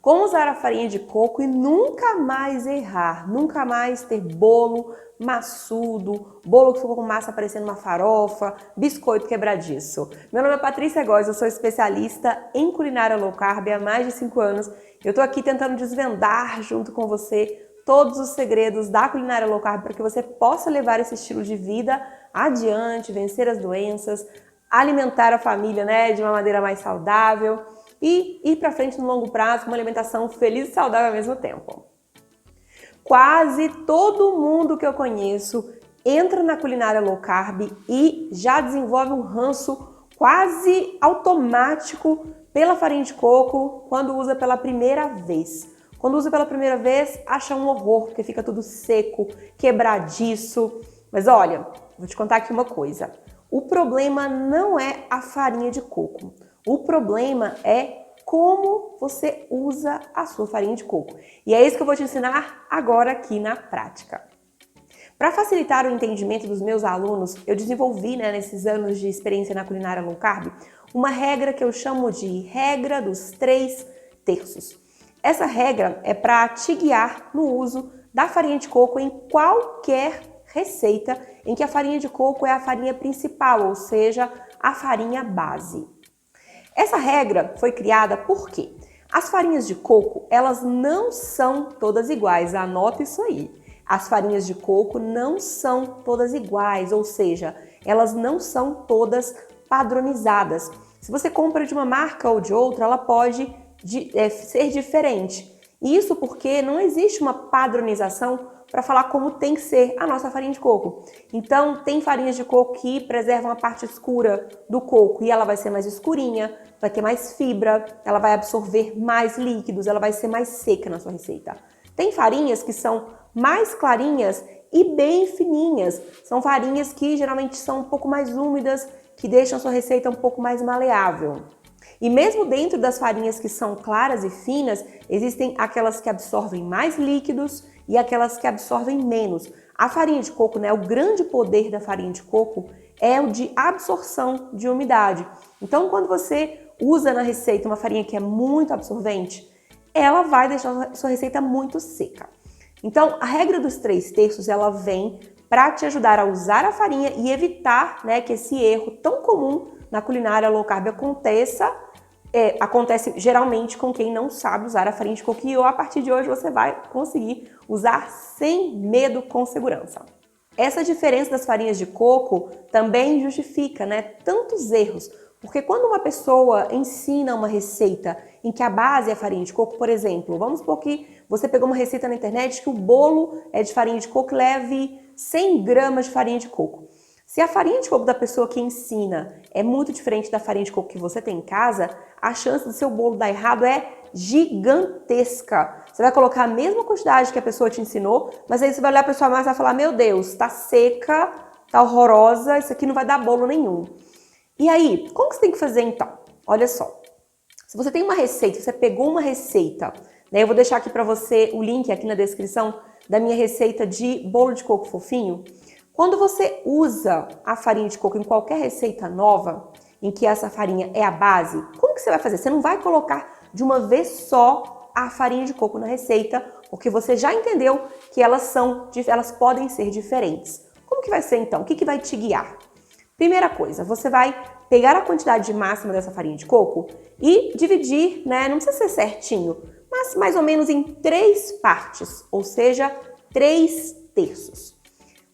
Como usar a farinha de coco e nunca mais errar, nunca mais ter bolo maçudo, bolo que ficou com massa parecendo uma farofa, biscoito quebradiço. Meu nome é Patrícia Góes, eu sou especialista em culinária low carb há mais de 5 anos. Eu tô aqui tentando desvendar junto com você todos os segredos da culinária low carb para que você possa levar esse estilo de vida adiante, vencer as doenças, alimentar a família, de uma maneira mais saudável e ir para frente no longo prazo com uma alimentação feliz e saudável ao mesmo tempo. Quase todo mundo que eu conheço entra na culinária low carb e já desenvolve um ranço quase automático pela farinha de coco quando usa pela primeira vez. Quando usa pela primeira vez, acha um horror, porque fica tudo seco, quebradiço. Mas olha, vou te contar aqui uma coisa. O problema não é a farinha de coco. O problema é como você usa a sua farinha de coco. E é isso que eu vou te ensinar agora aqui na prática. Para facilitar o entendimento dos meus alunos, eu desenvolvi, nesses anos de experiência na culinária low carb, uma regra que eu chamo de regra dos 3 terços. Essa regra é para te guiar no uso da farinha de coco em qualquer receita em que a farinha de coco é a farinha principal, ou seja, a farinha base. Essa regra foi criada porque as farinhas de coco, elas não são todas iguais, anota isso aí. As farinhas de coco não são todas iguais, ou seja, elas não são todas padronizadas. Se você compra de uma marca ou de outra, ela pode ser diferente. Isso porque não existe uma padronização para falar como tem que ser a nossa farinha de coco. Então, tem farinhas de coco que preservam a parte escura do coco e ela vai ser mais escurinha, vai ter mais fibra, ela vai absorver mais líquidos, ela vai ser mais seca na sua receita. Tem farinhas que são mais clarinhas e bem fininhas. São farinhas que geralmente são um pouco mais úmidas, que deixam a sua receita um pouco mais maleável. E mesmo dentro das farinhas que são claras e finas, existem aquelas que absorvem mais líquidos e aquelas que absorvem menos. A farinha de coco, o grande poder da farinha de coco é o de absorção de umidade. Então, quando você usa na receita uma farinha que é muito absorvente, ela vai deixar a sua receita muito seca. Então, a regra dos 3 terços, ela vem para te ajudar a usar a farinha e evitar que esse erro tão comum na culinária low carb acontece geralmente com quem não sabe usar a farinha de coco e a partir de hoje você vai conseguir usar sem medo, com segurança. Essa diferença das farinhas de coco também justifica tantos erros, porque quando uma pessoa ensina uma receita em que a base é farinha de coco, por exemplo, vamos supor que você pegou uma receita na internet que o bolo é de farinha de coco, leve 100 gramas de farinha de coco. Se a farinha de coco da pessoa que ensina é muito diferente da farinha de coco que você tem em casa, a chance do seu bolo dar errado é gigantesca. Você vai colocar a mesma quantidade que a pessoa te ensinou, mas aí você vai olhar para a sua massa e vai falar: meu Deus, tá seca, tá horrorosa, isso aqui não vai dar bolo nenhum. E aí, como que você tem que fazer então? Olha só, se você tem uma receita, você pegou uma receita, eu vou deixar aqui para você o link aqui na descrição da minha receita de bolo de coco fofinho. Quando você usa a farinha de coco em qualquer receita nova, em que essa farinha é a base, como que você vai fazer? Você não vai colocar de uma vez só a farinha de coco na receita, porque você já entendeu que elas podem ser diferentes. Como que vai ser então? O que vai te guiar? Primeira coisa, você vai pegar a quantidade máxima dessa farinha de coco e dividir, não precisa ser certinho, mas mais ou menos em 3 partes, ou seja, 3 terços.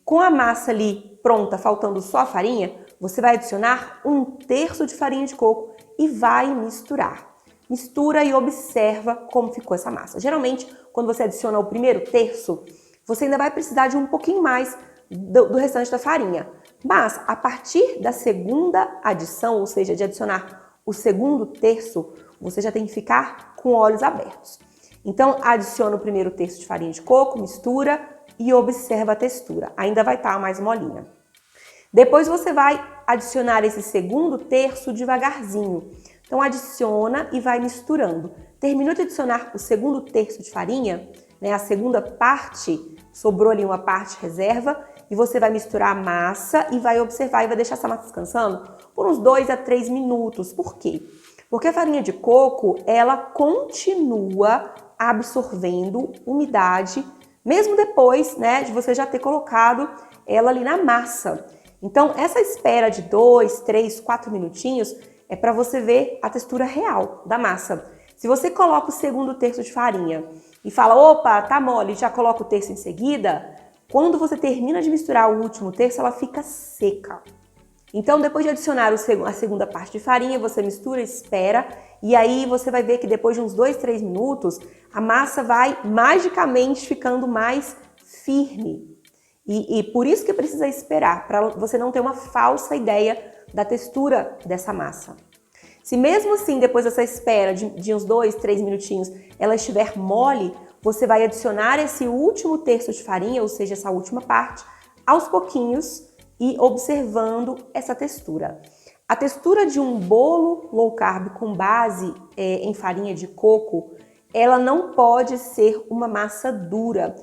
Com a massa ali pronta, faltando só a farinha, você vai adicionar 1 terço de farinha de coco e vai misturar. Mistura e observa como ficou essa massa. Geralmente, quando você adiciona o primeiro terço, você ainda vai precisar de um pouquinho mais do restante da farinha. Mas, a partir da segunda adição, ou seja, de adicionar o segundo terço, você já tem que ficar com olhos abertos. Então, adiciona o primeiro terço de farinha de coco, mistura e observa a textura. Ainda vai estar mais molinha. Depois você vai adicionar esse segundo terço devagarzinho. Então adiciona e vai misturando. Terminou de adicionar o segundo terço de farinha, a segunda parte, sobrou ali uma parte reserva, e você vai misturar a massa e vai observar e vai deixar essa massa descansando por uns 2 a 3 minutos. Por quê? Porque a farinha de coco, ela continua absorvendo umidade, mesmo depois, né, de você já ter colocado ela ali na massa. Então, essa espera de 2, 3, 4 minutinhos é para você ver a textura real da massa. Se você coloca o segundo terço de farinha e fala, opa, tá mole, já coloca o terço em seguida, quando você termina de misturar o último terço, ela fica seca. Então, depois de adicionar a segunda parte de farinha, você mistura, espera, e aí você vai ver que depois de uns 2, 3 minutos, a massa vai magicamente ficando mais firme. E por isso que precisa esperar, para você não ter uma falsa ideia da textura dessa massa. Se mesmo assim, depois dessa espera de uns 2, 3 minutinhos, ela estiver mole, você vai adicionar esse último terço de farinha, ou seja, essa última parte, aos pouquinhos e observando essa textura. A textura de um bolo low carb com base em farinha de coco, ela não pode ser uma massa dura,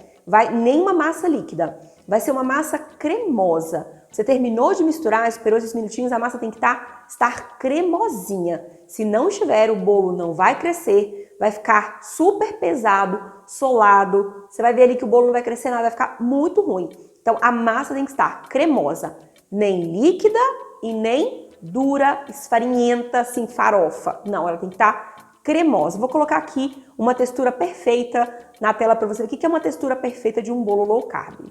nem uma massa líquida, vai ser uma massa cremosa. Você terminou de misturar, esperou esses minutinhos, a massa tem que estar cremosinha. Se não estiver, o bolo não vai crescer, vai ficar super pesado, solado. Você vai ver ali que o bolo não vai crescer nada, vai ficar muito ruim. Então, a massa tem que estar cremosa, nem líquida e nem dura, esfarinhenta, assim, farofa. Não, ela tem que estar cremosa. Vou colocar aqui uma textura perfeita na tela para você ver o que é uma textura perfeita de um bolo low carb.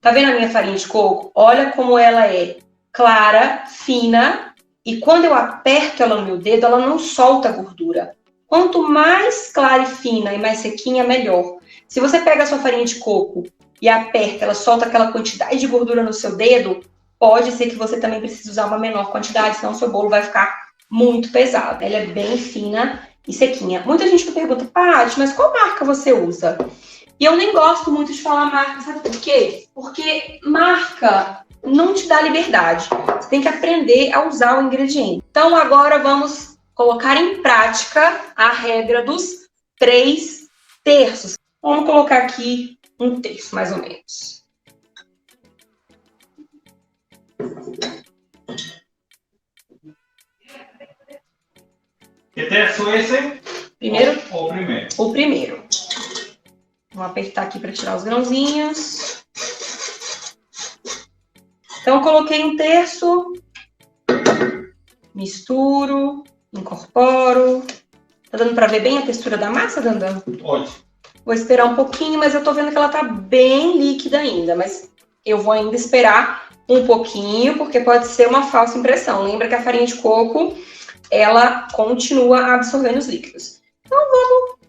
Tá vendo a minha farinha de coco? Olha como ela é clara, fina, e quando eu aperto ela no meu dedo, ela não solta gordura. Quanto mais clara e fina e mais sequinha, melhor. Se você pega a sua farinha de coco e aperta, ela solta aquela quantidade de gordura no seu dedo, pode ser que você também precise usar uma menor quantidade, senão o seu bolo vai ficar muito pesado. Ela é bem fina e sequinha. Muita gente me pergunta, Paty, mas qual marca você usa? E eu nem gosto muito de falar marca, sabe por quê? Porque marca não te dá liberdade. Você tem que aprender a usar o ingrediente. Então agora vamos colocar em prática a regra dos 3 terços. Vamos colocar aqui 1 terço, mais ou menos. Que terço é esse? Primeiro? O primeiro. O primeiro. Vou apertar aqui para tirar os grãozinhos. Então, coloquei 1 terço. Misturo. Incorporo. Tá dando para ver bem a textura da massa, Dandan? Ótimo. Vou esperar um pouquinho, mas eu tô vendo que ela tá bem líquida ainda. Mas eu vou ainda esperar um pouquinho, porque pode ser uma falsa impressão. Lembra que a farinha de coco, ela continua absorvendo os líquidos. Então, vamos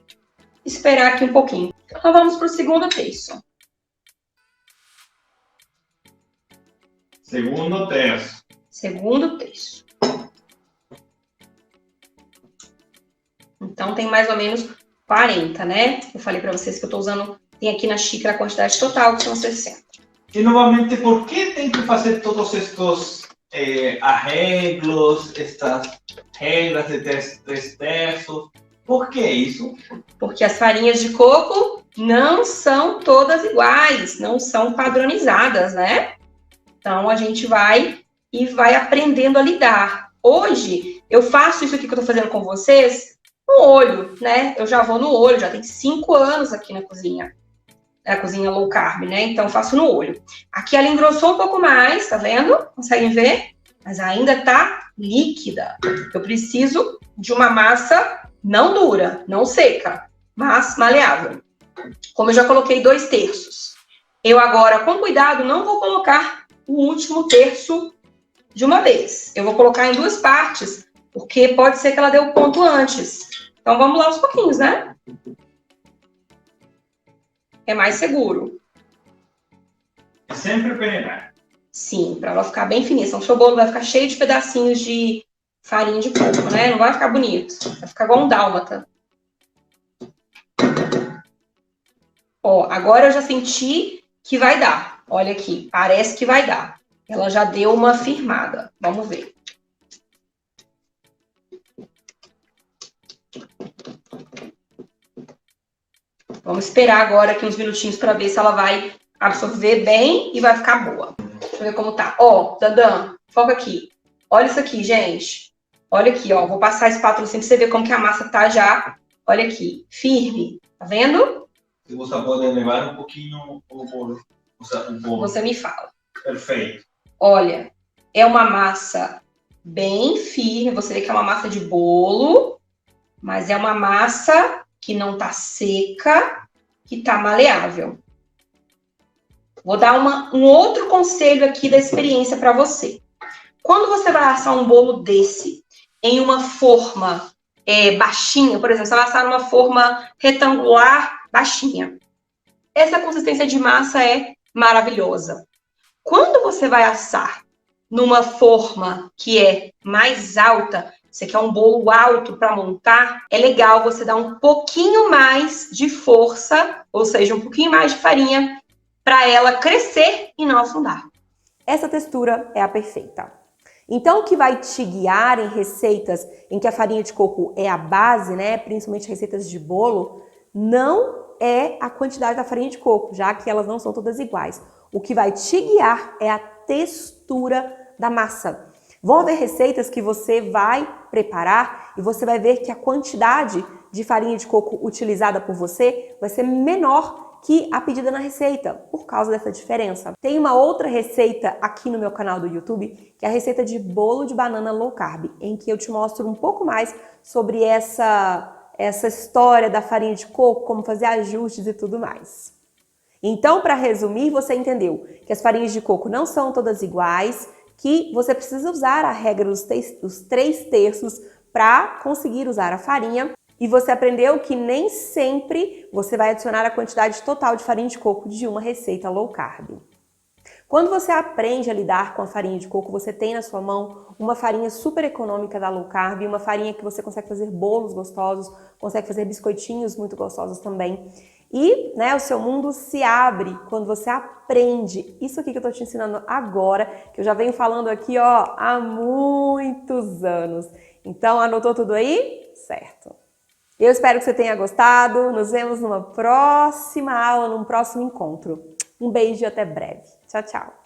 esperar aqui um pouquinho. Então, vamos pro segundo terço. Segundo terço. Segundo terço. Então, tem mais ou menos 40, né? Eu falei para vocês que eu tô usando, tem aqui na xícara a quantidade total, que são 60. E novamente, por que tem que fazer todos estes arreglos, estas regras de 3 terços? Por que isso? Porque as farinhas de coco não são todas iguais, não são padronizadas, né? Então, a gente vai aprendendo a lidar. Hoje, eu faço isso aqui que eu tô fazendo com vocês no olho, né? Eu já vou no olho, já tem 5 anos aqui na cozinha. A cozinha low carb, né? Então, eu faço no olho. Aqui ela engrossou um pouco mais, tá vendo? Conseguem ver? Mas ainda tá líquida. Eu preciso de uma massa não dura, não seca, mas maleável. Como eu já coloquei 2 terços. Eu agora, com cuidado, não vou colocar o último terço de uma vez. Eu vou colocar em 2 partes, porque pode ser que ela dê o ponto antes. Então, vamos lá aos pouquinhos, né? É mais seguro. Sempre peneirar. Sim, para ela ficar bem fininha. Senão o seu bolo vai ficar cheio de pedacinhos de farinha de coco, né? Não vai ficar bonito. Vai ficar igual um dálmata. Ó, agora eu já senti que vai dar. Olha aqui, parece que vai dar. Ela já deu uma firmada. Vamos ver. Vamos esperar agora aqui uns minutinhos para ver se ela vai absorver bem e vai ficar boa. Deixa eu ver como tá. Ó, Dandan, foca aqui. Olha isso aqui, gente. Olha aqui, ó. Vou passar a espátula assim pra você ver como que a massa tá já. Olha aqui, firme. Tá vendo? Se você pode elevar um pouquinho o bolo. O bolo. Você me fala. Perfeito. Olha, é uma massa bem firme. Você vê que é uma massa de bolo, mas é uma massa que não tá seca, que tá maleável. Vou dar um outro conselho aqui da experiência para você. Quando você vai assar um bolo desse em uma forma baixinha, por exemplo, você vai assar numa forma retangular baixinha, essa consistência de massa é maravilhosa. Quando você vai assar numa forma que é mais alta, você quer um bolo alto para montar, é legal você dar um pouquinho mais de força, ou seja, um pouquinho mais de farinha, para ela crescer e não afundar. Essa textura é a perfeita. Então, o que vai te guiar em receitas em que a farinha de coco é a base, né, principalmente receitas de bolo, não é a quantidade da farinha de coco, já que elas não são todas iguais. O que vai te guiar é a textura da massa. Vão haver receitas que você vai preparar e você vai ver que a quantidade de farinha de coco utilizada por você vai ser menor que a pedida na receita, por causa dessa diferença. Tem uma outra receita aqui no meu canal do YouTube, que é a receita de bolo de banana low carb, em que eu te mostro um pouco mais sobre essa história da farinha de coco, como fazer ajustes e tudo mais. Então, para resumir, você entendeu que as farinhas de coco não são todas iguais, que você precisa usar a regra dos 3/3 para conseguir usar a farinha. E você aprendeu que nem sempre você vai adicionar a quantidade total de farinha de coco de uma receita low carb. Quando você aprende a lidar com a farinha de coco, você tem na sua mão uma farinha super econômica da low carb, uma farinha que você consegue fazer bolos gostosos, consegue fazer biscoitinhos muito gostosos também. E, né, o seu mundo se abre quando você aprende isso aqui que eu tô te ensinando agora, que eu já venho falando aqui, ó, há muitos anos. Então, anotou tudo aí? Certo. Eu espero que você tenha gostado. Nos vemos numa próxima aula, num próximo encontro. Um beijo e até breve. Tchau, tchau.